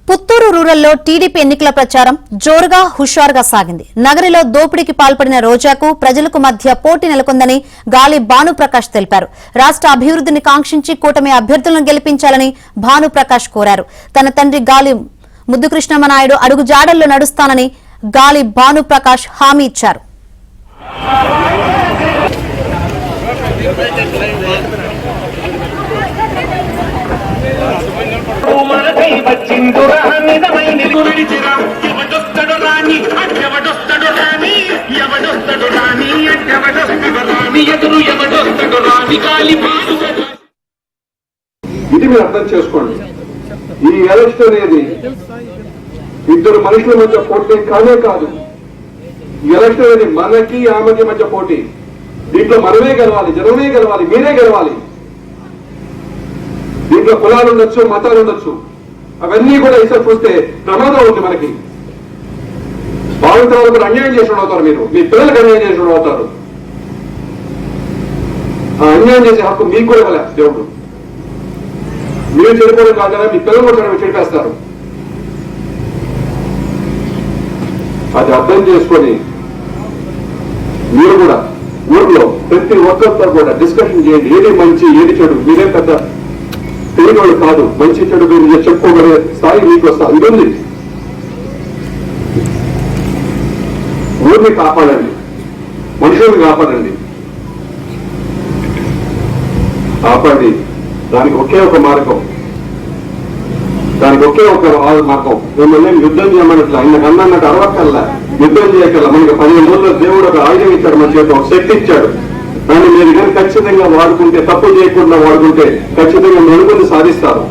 పుత్తూరు రూరల్లో టీడీపీ ఎన్నికల ప్రచారం జోరుగా హుషారుగా సాగింది. నగరిలో దోపిడీకి పాల్పడిన రోజాకు ప్రజలకు మధ్య పోటీ నెలకొందని గాలి భానుప్రకాష్ తెలిపారు. రాష్ట్ర అభివృద్ధిని కాంక్షించి కూటమి అభ్యర్థులను గెలిపించాలని భానుప్రకాష్ కోరారు. తన తండ్రి గాలి ముద్దుకృష్ణమనాయుడు అడుగు జాడల్లో నడుస్తానని గాలి భానుప్రకాష్ హామీ ఇచ్చారు. ఇది మీరు అర్థం చేసుకోండి. ఈ ఎలక్షన్ అనేది ఇద్దరు మనుషుల మధ్య పోటీ కానే కాదు. ఈ ఎలక్షన్ అనేది మనకి ఆమెకి మధ్య పోటీ. దీంట్లో మనమే గెలవాలి, జనమే గెలవాలి, మీరే గెలవాలి. దీంట్లో కులాలు ఉండొచ్చు, మతాలు ఉండొచ్చు, అవన్నీ కూడా ఈసారి చూస్తే ప్రమాదం ఉంది. మనకి భావితరాలు కూడా అన్యాయం చేసిన అవుతారు. మీరు మీ పిల్లలకు అన్యాయం చేసిన అవుతారు. ఆ అన్యాయం చేసే హక్కు మీకు కూడా ఇవ్వలే దేవుడు. మీరు చెడిపోవడం కాదు కదా, మీ పిల్లలు కూడా చెడిపేస్తారు. అది అర్థం చేసుకొని మీరు కూడా ఊర్లో ప్రతి ఒక్కరితో కూడా డిస్కషన్ చేయండి. ఏది మంచి ఏది చెడు. మీరే పెద్ద తెలియని కాదు. మంచి చెడు మీరు చెప్పుకోగలిగే స్థాయి మీకు వస్తారు. ఇది ఉంది. ఊరిని కాపాడండి, మనుషుల్ని కాపాడండి. కాపాడి దానికి ఒకే ఒక మార్గం, మిమ్మల్ని యుద్ధం చేయమన్నట్లు ఆయన అన్నట్టు అరవక్కల్లా యుద్ధం చేయకల్లా. మనకి 15 రోజుల్లో దేవుడు ఒక ఆయుధం ఇచ్చాడు, మన చేత ఒక శక్తి ఇచ్చాడు. దాన్ని మీరు కానీ ఖచ్చితంగా వాడుకుంటే, తప్పు చేయకుండా వాడుకుంటే ఖచ్చితంగా మెరుగుని సాధిస్తారు.